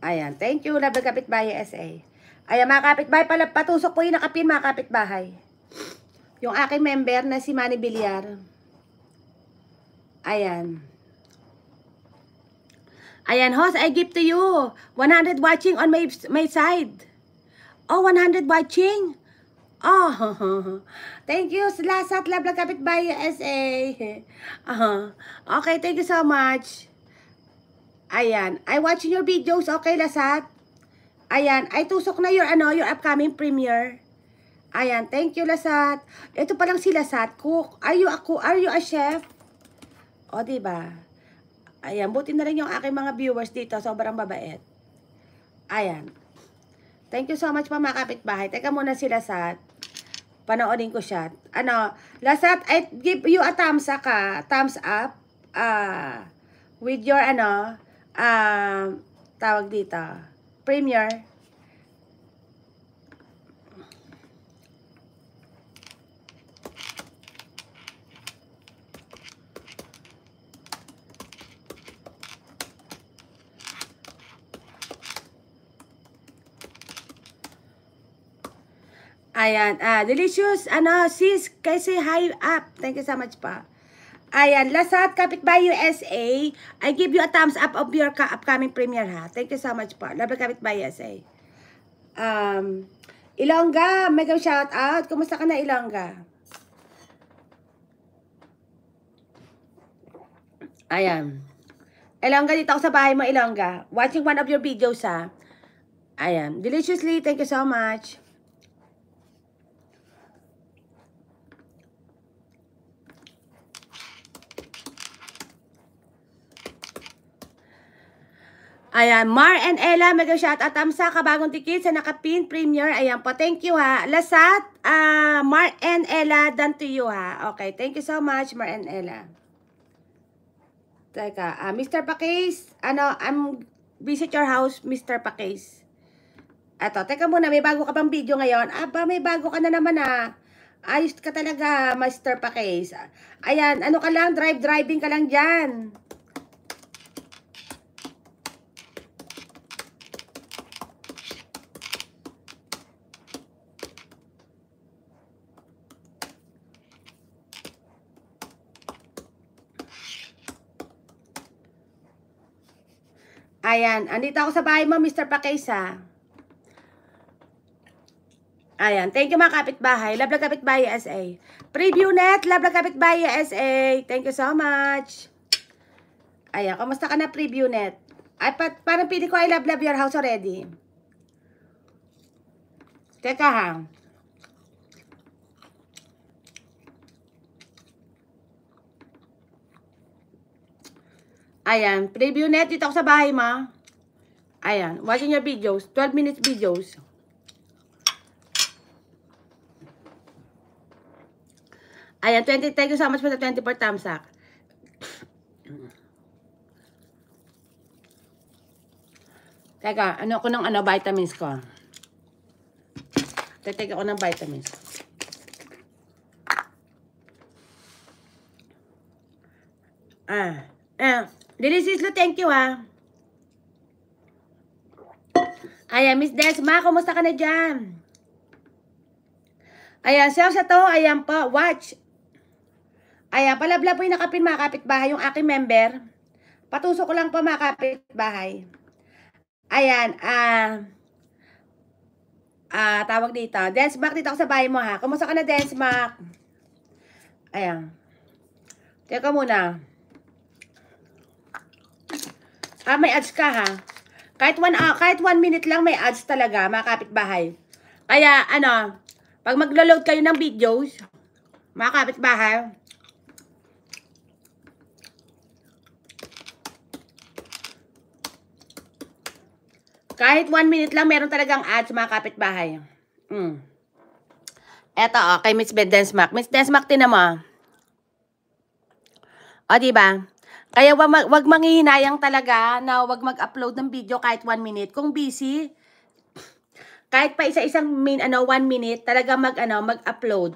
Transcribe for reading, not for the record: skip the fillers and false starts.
Ayan, thank you, love ng kapitbahay SA. Ayan, mga kapitbahay, patusok po yung nakapin, mga kapitbahay. Yung aking member na si Manny Villar. Ayan. Ayan, host, I give to you 100 watching on my side. Oh, 100 watching. Oh, thank you, Lasat, love ng kapitbahay SA. Okay, thank you so much. Ayan, I watching your videos, okay, Lasat? Ayan, ay tusok na your upcoming premiere. Ayan, thank you, Lasat. Ito pa lang si Lasat, cook. Are you a chef? O, diba? Ayan, buti na rin yung aking mga viewers dito, sobrang babait. Ayan. Thank you so much, mga kapitbahay. Teka muna si Lasat. Panoodin ko siya. Lasat, I give you a thumbs up, with your, tawag dito, premiere. Ayan, delicious, sis, kasi hi up. Thank you so much pa. Ayan, Lasat, Kapitbahay USA, I give you a thumbs up of your upcoming premiere, ha. Thank you so much pa. Love Kapitbahay USA. Ilongga, mega shout out. Kumusta ka na, Ilongga? Ayan. Ilongga, dito ako sa bahay mo, Ilongga. Watching one of your videos, ha. Ayan, deliciously, thank you so much. Ayan, Mar and Ella, mega shout out. Tamsa, kabagong tikit sa nakapin premiere. Ayan po, thank you, ha. Lasat, Mar and Ella, done to you, ha. Okay, thank you so much, Mar and Ella. Teka, Mr. Pakis, I'm visit your house, Mr. Pakis. Eto, teka muna, may bago ka bang video ngayon? Aba, may bago ka na naman, ha. Ayos ka talaga, Mr. Pakis. Ayan, ano ka lang, driving ka lang dyan. Ayan, andito ako sa bahay mo, Mr. Pakesa. Ayan, thank you mga kapitbahay. Love lang kapitbahay SA. Preview net, love lang kapitbahay SA. Thank you so much. Ayan, kamusta ka na, preview net? Ay, parang pili ko I love your house already. Teka ha. Ayan, preview net, dito ako sa bahay mo. Ayan, watching your videos, 12 minutes videos. Ayan, thank you so much for the 24 thumbs up. Teka, ako ng vitamins ko. Take ako ng vitamins. Deliciously, thank you, ha. Ayan, Miss Desma, kumusta ka na dyan? Ayan, self sa to, ayan po, watch. Ayan, palabla po yung nakapin mga kapitbahay, yung aking member. Patusok ko lang po mga kapitbahay. Ayan, tawag dito. Densmark, dito ako sa bahay mo, ha. Kumusta ka na, Densmark? Ayan. Teka muna. May ads ka, ha. Kahit 1 minute lang may ads talaga, mga kapitbahay. Kaya, pag maglo-load kayo ng videos, mga kapitbahay, kahit 1 minute lang, meron talagang ads, mga kapitbahay. Eto, kay Miss Densmark. Miss Densmark, tinan mo. O, diba? Kaya wag manghihinayang talaga na wag mag-upload ng video kahit 1 minute. Kung busy, kahit pa isa-isang 1 minute, talaga mag-upload.